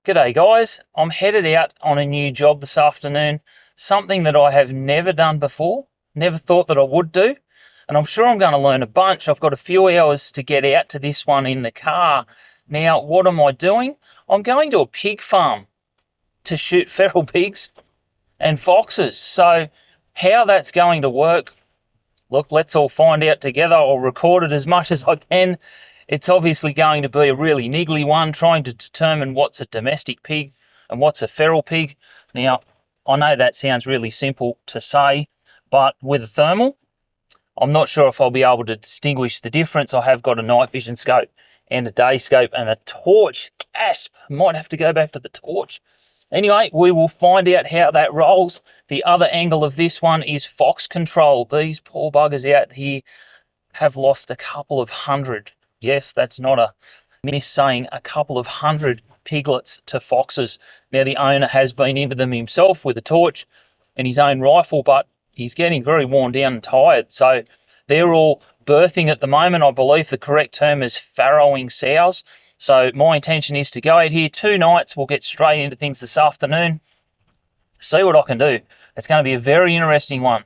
G'day guys, I'm headed out on a new job this afternoon, something that I have never done before, never thought that I would do, and I'm sure I'm going to learn a bunch. I've got a few hours to get out to this one in the car. Now, what am I doing? I'm going to a pig farm to shoot feral pigs and foxes. So how that's going to work, look, let's all find out together. I'll record it as much as I can. It's obviously going to be a really niggly one, trying to determine what's a domestic pig and what's a feral pig. Now, I know that sounds really simple to say, but with a thermal, I'm not sure if I'll be able to distinguish the difference. I have got a night vision scope and a day scope and a torch. Gasp! Might have to go back to the torch. Anyway, we will find out how that rolls. The other angle of this one is fox control. These poor buggers out here have lost a couple of hundred. Yes, that's not a miss saying, a couple of hundred piglets to foxes. Now, the owner has been into them himself with a torch and his own rifle, but he's getting very worn down and tired. So they're all birthing at the moment. I believe the correct term is farrowing sows. So my intention is to go out here 2 nights. We'll get straight into things this afternoon. See what I can do. It's going to be a very interesting one.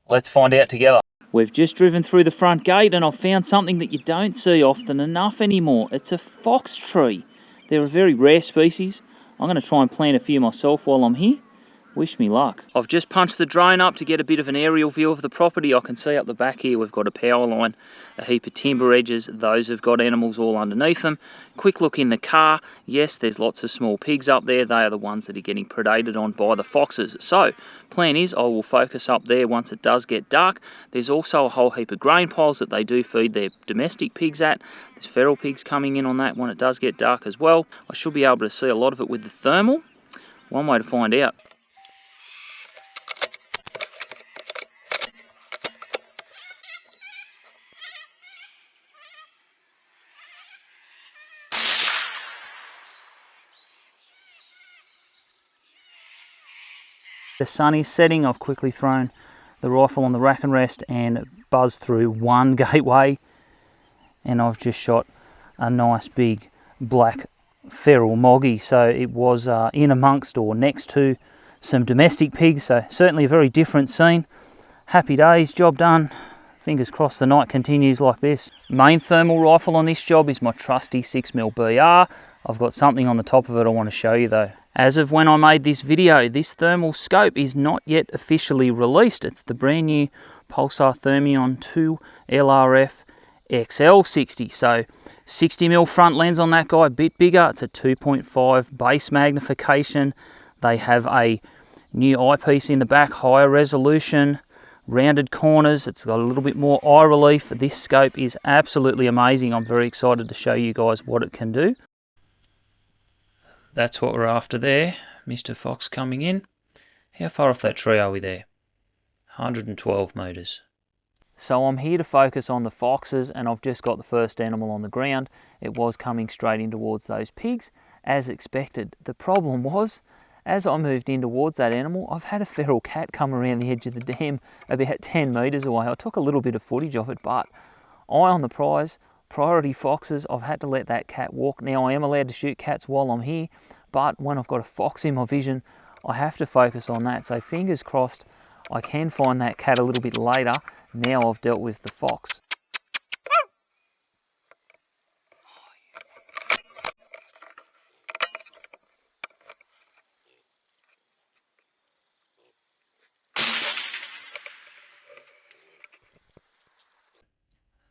Let's find out together. We've just driven through the front gate and I've found something that you don't see often enough anymore. It's a fox tree. They're a very rare species. I'm going to try and plant a few myself while I'm here. Wish me luck. I've just punched the drone up to get a bit of an aerial view of the property. I can see up the back here we've got a power line, a heap of timber edges. Those have got animals all underneath them. Quick look in the car. Yes, there's lots of small pigs up there. They are the ones that are getting predated on by the foxes. So, plan is I will focus up there once it does get dark. There's also a whole heap of grain piles that they do feed their domestic pigs at. There's feral pigs coming in on that when it does get dark as well. I should be able to see a lot of it with the thermal. One way to find out. The sun is setting. I've quickly thrown the rifle on the rack and rest and buzzed through one gateway, and I've just shot a nice big black feral moggy. So it was in amongst or next to some domestic pigs, so certainly a very different scene. Happy days, job done. Fingers crossed the night continues like this. Main thermal rifle on this job is my trusty 6mm BR. I've got something on the top of it I want to show you though. As of when I made this video, this thermal scope is not yet officially released. It's the brand new Pulsar Thermion 2 LRF XL60. So 60mm front lens on that guy, a bit bigger. It's a 2.5 base magnification. They have a new eyepiece in the back, higher resolution, rounded corners. It's got a little bit more eye relief. This scope is absolutely amazing. I'm very excited to show you guys what it can do. That's what we're after there. Mr. Fox coming in. How far off that tree are we there? 112 metres. So I'm here to focus on the foxes, and I've just got the first animal on the ground. It was coming straight in towards those pigs, as expected. The problem was, as I moved in towards that animal, I've had a feral cat come around the edge of the dam about 10 metres away. I took a little bit of footage of it, but eye on the prize. Priority foxes, I've had to let that cat walk. Now I am allowed to shoot cats while I'm here, but when I've got a fox in my vision, I have to focus on that. So fingers crossed I can find that cat a little bit later, now I've dealt with the fox.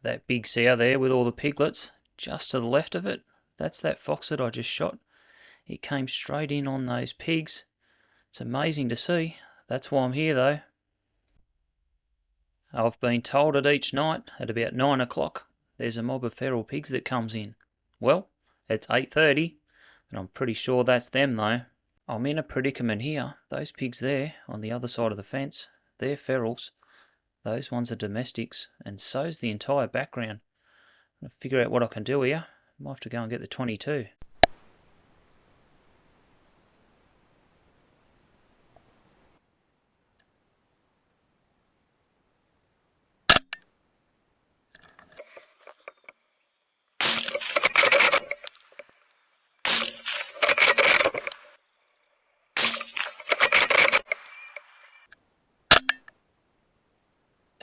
That big sow there with all the piglets, just to the left of it, that's that fox that I just shot. It came straight in on those pigs. It's amazing to see. That's why I'm here though. I've been told at each night at about 9 o'clock there's a mob of feral pigs that comes in. Well, it's 8:30, and I'm pretty sure that's them though. I'm in a predicament here. Those pigs there on the other side of the fence, they're ferals. Those ones are domestics, and so's the entire background. I'm going to figure out what I can do here. I might have to go and get the 22.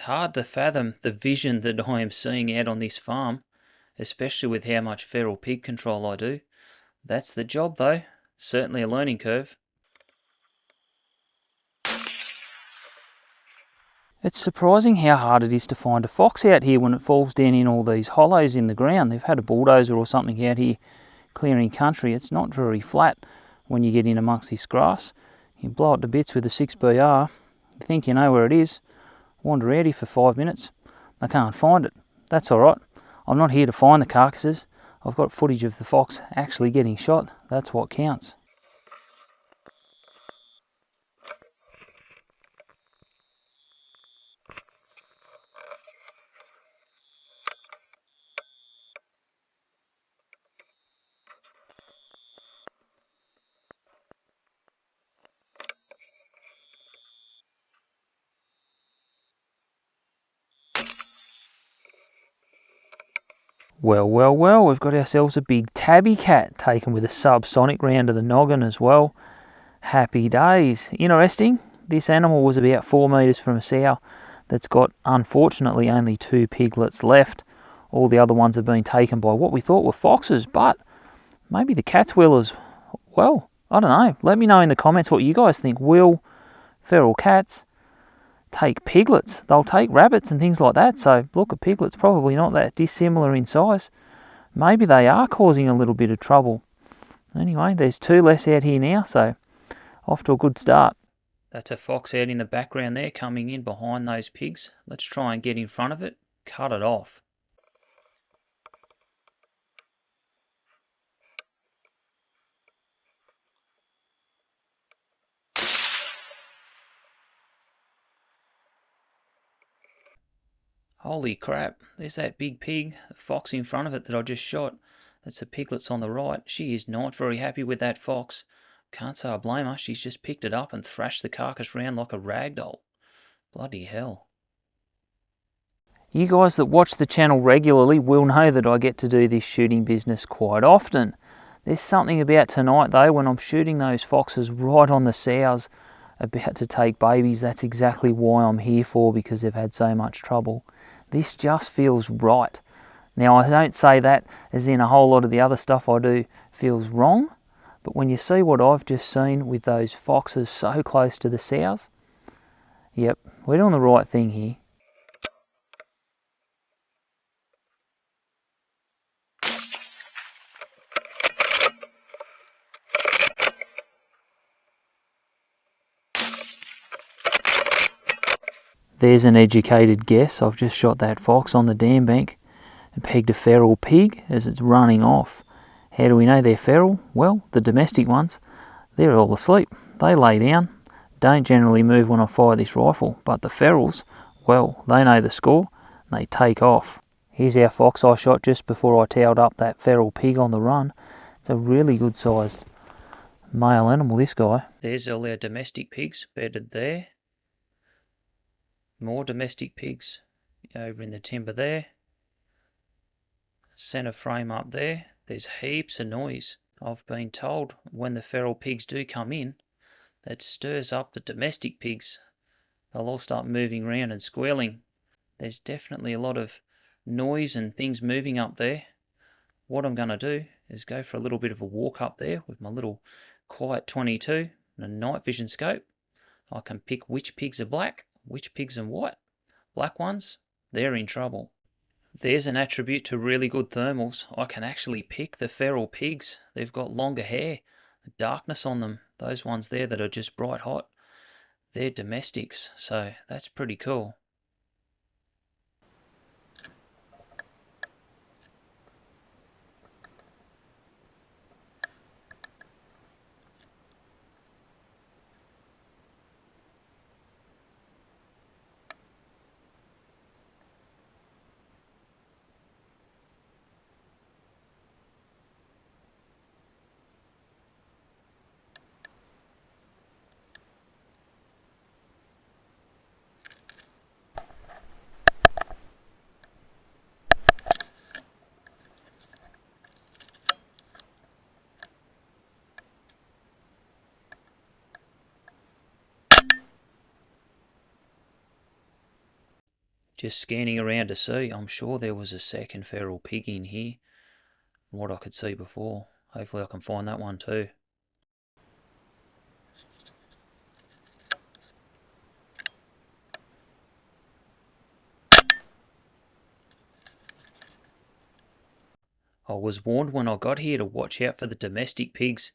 hard to fathom the vision that I am seeing out on this farm, especially with how much feral pig control I do. That's the job though, certainly a learning curve. It's surprising how hard it is to find a fox out here when it falls down in all these hollows in the ground. They've had a bulldozer or something out here clearing country. It's not very flat when you get in amongst this grass. You blow it to bits with a 6BR, you think you know where it is, wander out here for 5 minutes, I can't find it. That's alright, I'm not here to find the carcasses. I've got footage of the fox actually getting shot. That's what counts. Well, we've got ourselves a big tabby cat taken with a subsonic round to the noggin as well. Happy days. Interesting, this animal was about 4 metres from a sow that's got, unfortunately, only 2 piglets left. All the other ones have been taken by what we thought were foxes, but maybe the cats will as well. I don't know. Let me know in the comments what you guys think. Will feral cats take piglets? They'll take rabbits and things like that, so look, a piglet's probably not that dissimilar in size. Maybe they are causing a little bit of trouble. Anyway, there's 2 less out here now, so off to a good start. That's a fox out in the background there coming in behind those pigs. Let's try and get in front of it, cut it off. Holy crap, there's that big pig, the fox in front of it that I just shot. That's the piglets on the right. She is not very happy with that fox. Can't say I blame her, she's just picked it up and thrashed the carcass round like a rag doll. Bloody hell. You guys that watch the channel regularly will know that I get to do this shooting business quite often. There's something about tonight though, when I'm shooting those foxes right on the sows about to take babies. That's exactly why I'm here for, because they've had so much trouble. This just feels right. Now, I don't say that as in a whole lot of the other stuff I do feels wrong, but when you see what I've just seen with those foxes so close to the sows, yep, we're doing the right thing here. There's an educated guess. I've just shot that fox on the dam bank and pegged a feral pig as it's running off. How do we know they're feral? Well, the domestic ones, they're all asleep. They lay down, don't generally move when I fire this rifle, but the ferals, well, they know the score and they take off. Here's our fox I shot just before I towed up that feral pig on the run. It's a really good sized male animal, this guy. There's all our domestic pigs bedded there. More domestic pigs over in the timber there. Centre frame up there. There's heaps of noise. I've been told when the feral pigs do come in, that stirs up the domestic pigs. They'll all start moving around and squealing. There's definitely a lot of noise and things moving up there. What I'm going to do is go for a little bit of a walk up there with my little Quiet 22 and a night vision scope. I can pick which pigs are black, which pigs are white. Black ones, they're in trouble. There's an attribute to really good thermals. I can actually pick the feral pigs. They've got longer hair, darkness on them. Those ones there that are just bright hot, they're domestics, so that's pretty cool. Just scanning around to see. I'm sure there was a second feral pig in here, from what I could see before. Hopefully I can find that one too. I was warned when I got here to watch out for the domestic pigs.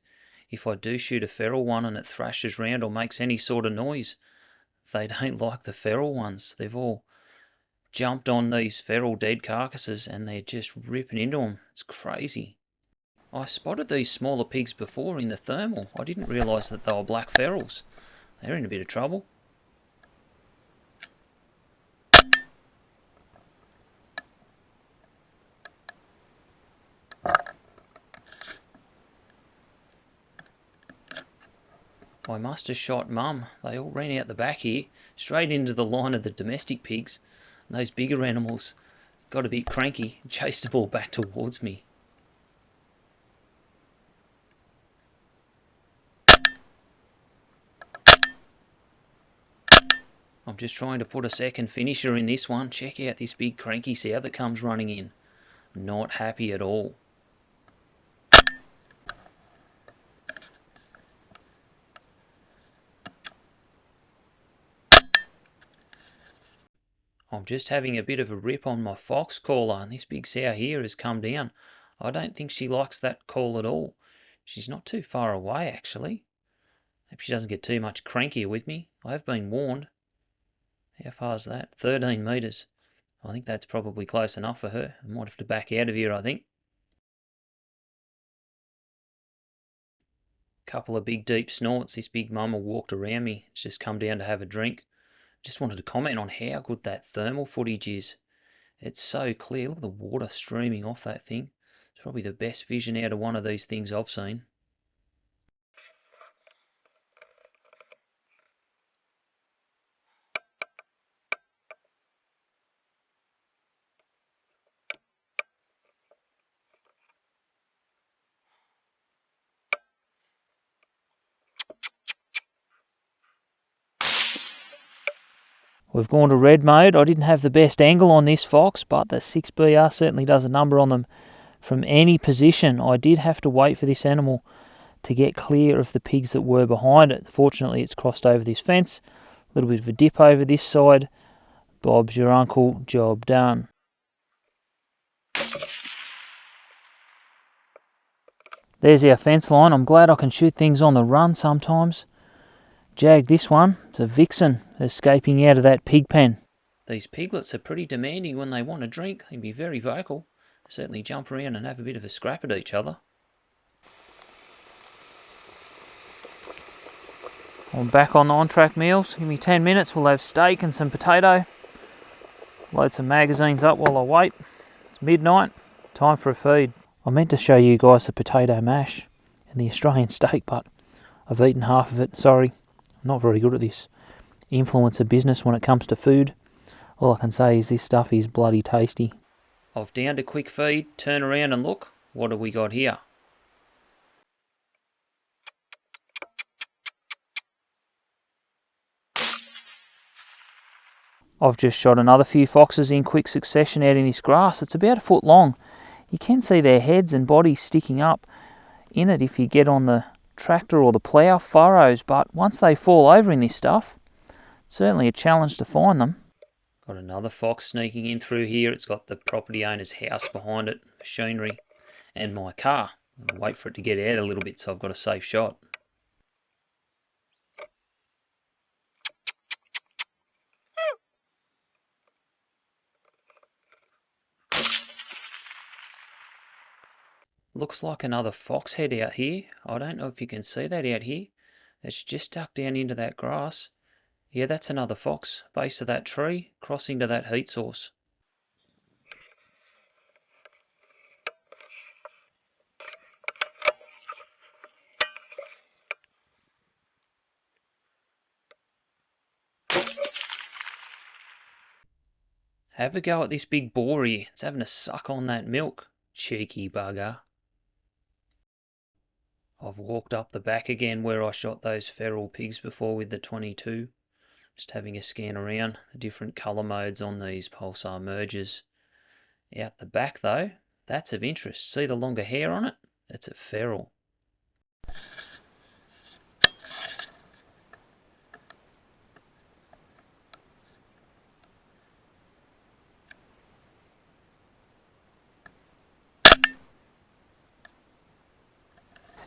If I do shoot a feral one and it thrashes round or makes any sort of noise, they don't like the feral ones. They've all jumped on these feral dead carcasses and they're just ripping into them. It's crazy. I spotted these smaller pigs before in the thermal. I didn't realise that they were black ferals. They're in a bit of trouble. I must have shot Mum. They all ran out the back here, straight into the line of the domestic pigs. And those bigger animals got a bit cranky and chased them all back towards me. I'm just trying to put a second finisher in this one. Check out this big cranky sow that comes running in. Not happy at all. I'm just having a bit of a rip on my fox caller, and this big sow here has come down. I don't think she likes that call at all. She's not too far away, actually. Hope she doesn't get too much crankier with me. I have been warned. How far is that? 13 metres. I think that's probably close enough for her. I might have to back out of here, I think. Couple of big deep snorts. This big mama walked around me. It's just come down to have a drink. Just wanted to comment on how good that thermal footage is. It's so clear. Look at the water streaming off that thing. It's probably the best vision out of one of these things I've seen. We've gone to red mode. I didn't have the best angle on this fox, but the 6BR certainly does a number on them from any position. I did have to wait for this animal to get clear of the pigs that were behind it. Fortunately, it's crossed over this fence. A little bit of a dip over this side. Bob's your uncle, job done. There's our fence line. I'm glad I can shoot things on the run sometimes. Jagged this one. It's a vixen escaping out of that pig pen. These piglets are pretty demanding when they want a drink. They can be very vocal. They certainly jump around and have a bit of a scrap at each other. I'm back on the on-track meals. Give me 10 minutes. We'll have steak and some potato. Load some magazines up while I wait. It's midnight. Time for a feed. I meant to show you guys the potato mash and the Australian steak, but I've eaten half of it. Sorry. I'm not very good at this influencer business when it comes to food. All I can say is this stuff is bloody tasty. I've downed a quick feed, turn around and look. What have we got here? I've just shot another few foxes in quick succession out in this grass. It's about a foot long. You can see their heads and bodies sticking up in it if you get on the tractor or the plough furrows, but once they fall over in this stuff, it's certainly a challenge to find them. Got another fox sneaking in through here. It's got the property owner's house behind it, machinery, and my car. I'll wait for it to get out a little bit so I've got a safe shot. Looks like another fox head out here. I don't know if you can see that out here. It's just ducked down into that grass. Yeah, that's another fox. Base of that tree, crossing to that heat source. Have a go at this big boar here. It's having a suck on that milk. Cheeky bugger. I've walked up the back again where I shot those feral pigs before with the 22. Just having a scan around the different colour modes on these Pulsar Mergers. Out the back though, that's of interest. See the longer hair on it? It's a feral.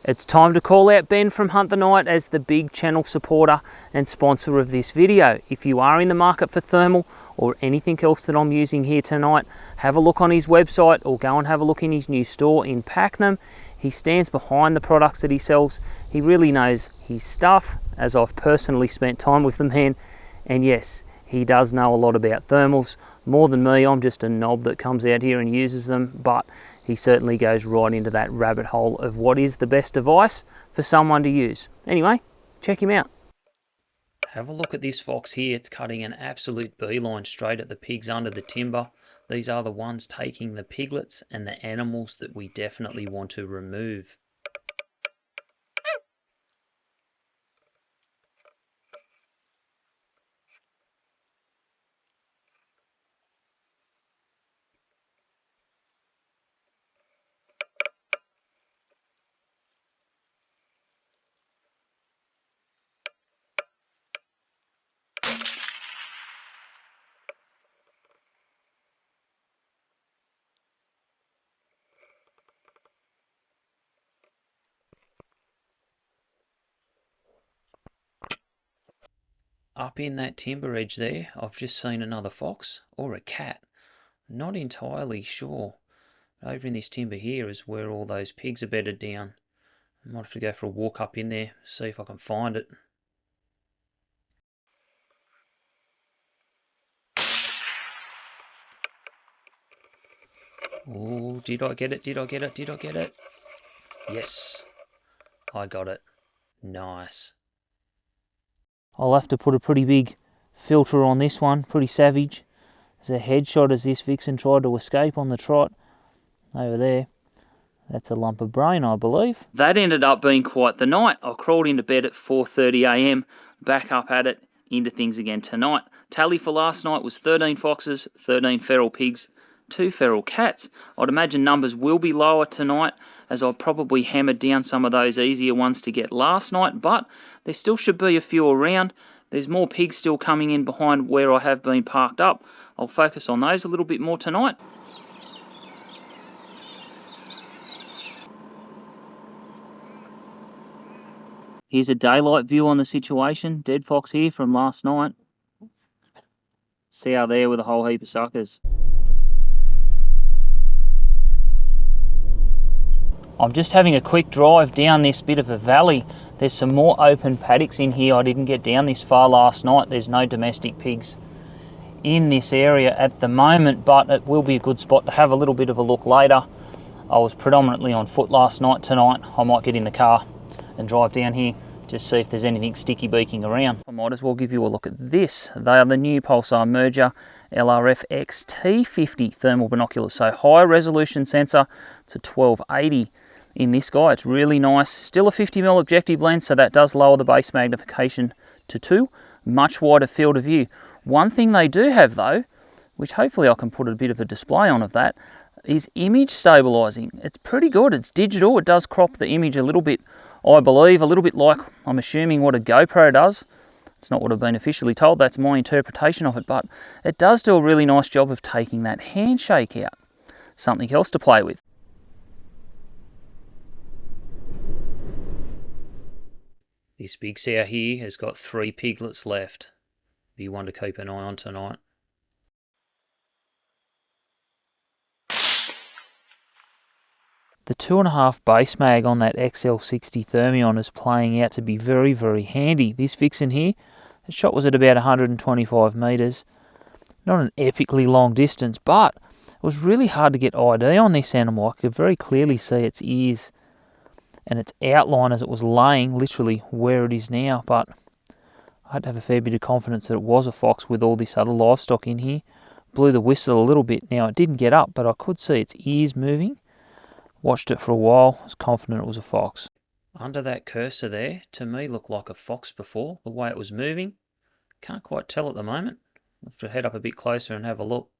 It's time to call out Ben from Hunt the Night as the big channel supporter and sponsor of this video. If you are in the market for thermal or anything else that I'm using here tonight, have a look on his website or go and have a look in his new store in Pakenham. He stands behind the products that he sells. He really knows his stuff, as I've personally spent time with the man. And yes, he does know a lot about thermals, more than me. I'm just a knob that comes out here and uses them, but he certainly goes right into that rabbit hole of what is the best device for someone to use. Anyway, check him out. Have a look at this fox here. It's cutting an absolute beeline straight at the pigs under the timber. These are the ones taking the piglets and the animals that we definitely want to remove. Up in that timber edge there, I've just seen another fox or a cat. Not entirely sure. Over in this timber here is where all those pigs are bedded down. I might have to go for a walk up in there, see if I can find it. Oh, did I get it? Did I get it? Did I get it? Yes, I got it. Nice. I'll have to put a pretty big filter on this one, pretty savage. There's a headshot as this vixen tried to escape on the trot over there. That's a lump of brain, I believe. That ended up being quite the night. I crawled into bed at 4:30 AM, back up at it, into things again tonight. Tally for last night was 13 foxes, 13 feral pigs, 2 feral cats. I'd imagine numbers will be lower tonight, as I probably hammered down some of those easier ones to get last night, but there still should be a few around. There's more pigs still coming in behind where I have been parked up. I'll focus on those a little bit more tonight. Here's a daylight view on the situation. Dead fox here from last night. Sow there with a whole heap of suckers. I'm just having a quick drive down this bit of a valley. There's some more open paddocks in here. I didn't get down this far last night. There's no domestic pigs in this area at the moment, but it will be a good spot to have a little bit of a look later. I was predominantly on foot last night. Tonight I might get in the car and drive down here, just see if there's anything sticky beaking around. I might as well give you a look at this. They are the new Pulsar Merger LRF XT50 thermal binoculars. So high resolution sensor to 1280 in this guy. It's really nice. Still a 50mm objective lens, so that does lower the base magnification to 2. Much wider field of view. One thing they do have though, which hopefully I can put a bit of a display on of that, is image stabilising. It's pretty good. It's digital. It does crop the image a little bit, I believe, a little bit like, I'm assuming, what a GoPro does. It's not what I've been officially told. That's my interpretation of it, but it does do a really nice job of taking that handshake out. Something else to play with. This big sow here has got 3 piglets left. Be one to keep an eye on tonight. The 2.5 base mag on that XL60 Thermion is playing out to be very, very handy. This vixen here, the shot was at about 125 metres. Not an epically long distance, but it was really hard to get ID on this animal. I could very clearly see its ears and its outline as it was laying, literally where it is now, but I had to have a fair bit of confidence that it was a fox with all this other livestock in here. Blew the whistle a little bit. Now it didn't get up, but I could see its ears moving. Watched it for a while, was confident it was a fox. Under that cursor there, to me looked like a fox before, the way it was moving. Can't quite tell at the moment. I'll have to head up a bit closer and have a look.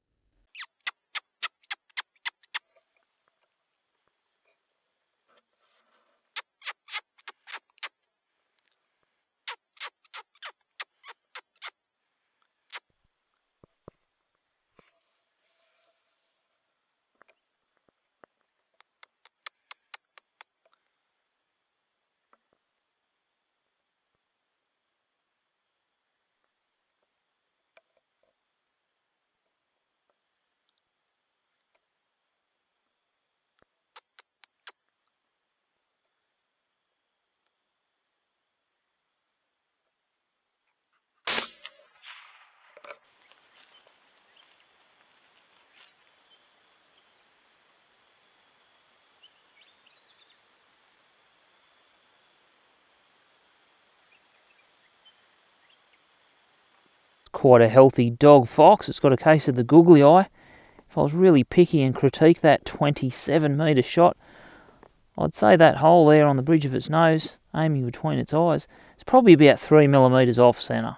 Quite a healthy dog fox. It's got a case of the googly eye. If I was really picky and critique that 27 metre shot, I'd say that hole there on the bridge of its nose, aiming between its eyes, is probably about 3 millimetres off centre.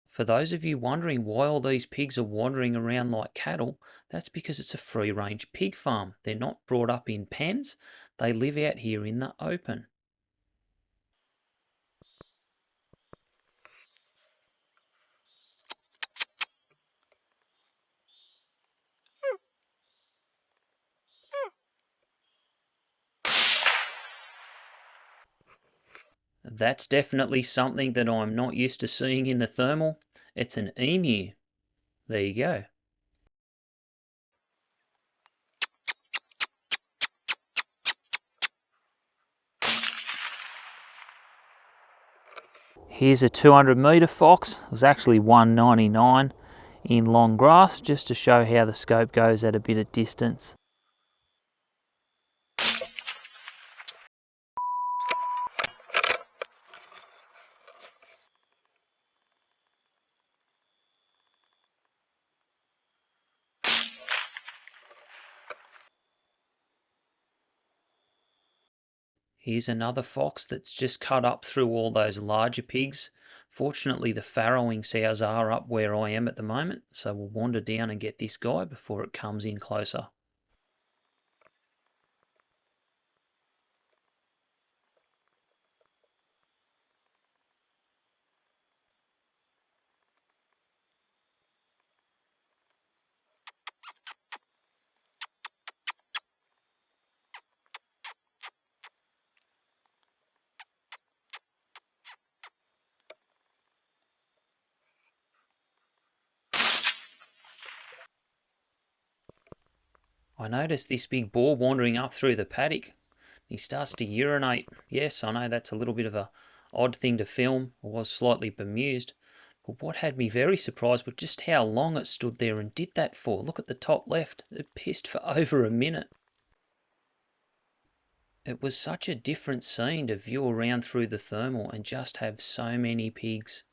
For those of you wondering why all these pigs are wandering around like cattle, that's because it's a free-range pig farm. They're not brought up in pens, they live out here in the open. That's definitely something that I'm not used to seeing in the thermal. It's an emu. There you go. Here's a 200 metre fox. It was actually 199 in long grass, just to show how the scope goes at a bit of distance. Here's another fox that's just cut up through all those larger pigs. Fortunately, the farrowing sows are up where I am at the moment, so we'll wander down and get this guy before it comes in closer. I noticed this big boar wandering up through the paddock. He starts to urinate. Yes, I know that's a little bit of a odd thing to film. I was slightly bemused. But what had me very surprised was just how long it stood there and did that for. Look at the top left. It pissed for over a minute. It was such a different scene to view around through the thermal and just have so many pigs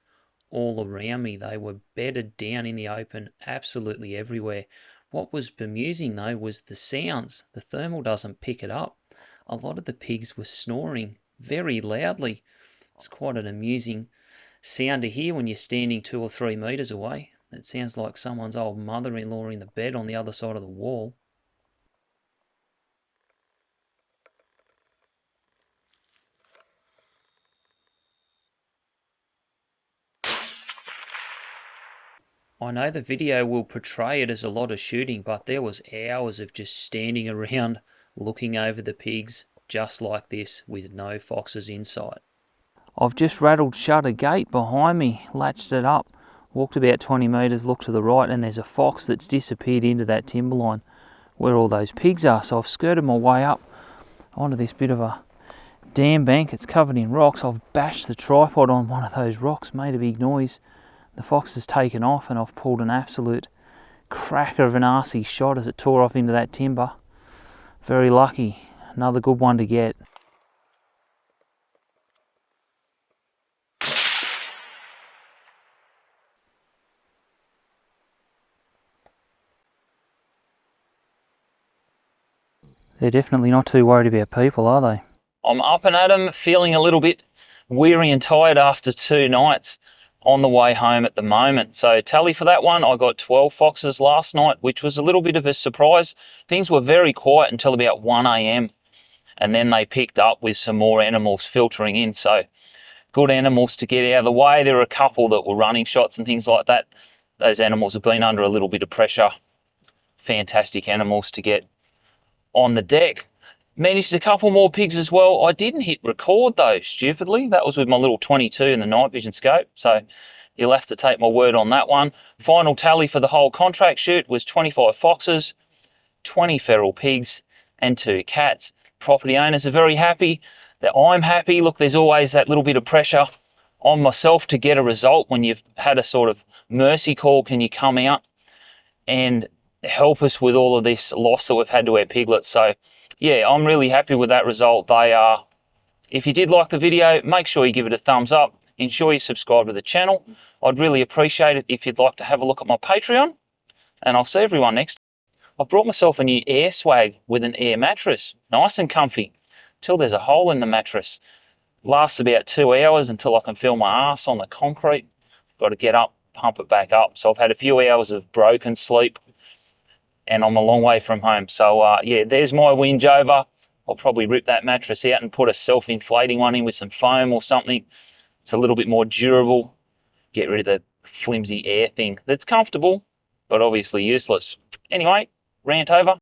all around me. They were bedded down in the open absolutely everywhere. What was bemusing though was the sounds. The thermal doesn't pick it up. A lot of the pigs were snoring very loudly. It's quite an amusing sound to hear when you're standing 2 or 3 metres away. It sounds like someone's old mother-in-law in the bed on the other side of the wall. I know the video will portray it as a lot of shooting, but there was hours of just standing around looking over the pigs just like this with no foxes in sight. I've just rattled shut a gate behind me, latched it up, walked about 20 metres, looked to the right, and there's a fox that's disappeared into that timberline where all those pigs are. So I've skirted my way up onto this bit of a dam bank. It's covered in rocks. I've bashed the tripod on one of those rocks, made a big noise. The fox has taken off and I've pulled an absolute cracker of an arsey shot as it tore off into that timber. Very lucky. Another good one to get. They're definitely not too worried about people, are they? I'm up and at 'em, feeling a little bit weary and tired after 2 nights on the way home at the moment. So tally for that one, I got 12 foxes last night, which was a little bit of a surprise. Things were very quiet until about 1 a.m. and then they picked up with some more animals filtering in. So good animals to get out of the way. There were a couple that were running shots and things like that. Those animals have been under a little bit of pressure. Fantastic animals to get on the deck. Managed a couple more pigs as well. I didn't hit record though, stupidly. That was with my little 22 and the night vision scope, so you'll have to take my word on that one. Final tally for the whole contract shoot was 25 foxes, 20 feral pigs and 2 cats. Property owners are very happy. That I'm happy. Look, there's always that little bit of pressure on myself to get a result when you've had a sort of mercy call. Can you come out and help us with all of this loss that we've had to our piglets? So yeah, I'm really happy with that result. They are, if you did like the video, make sure you give it a thumbs up. Ensure you subscribe to the channel. I'd really appreciate it if you'd like to have a look at my Patreon, and I'll see everyone next time. I've brought myself a new air swag with an air mattress, nice and comfy, till there's a hole in the mattress. Lasts about 2 hours until I can feel my ass on the concrete. Got to get up, pump it back up. So I've had a few hours of broken sleep, and I'm a long way from home. So yeah, there's my whinge over. I'll probably rip that mattress out and put a self-inflating one in with some foam or something. It's a little bit more durable. Get rid of the flimsy air thing that's comfortable, but obviously useless. Anyway, rant over.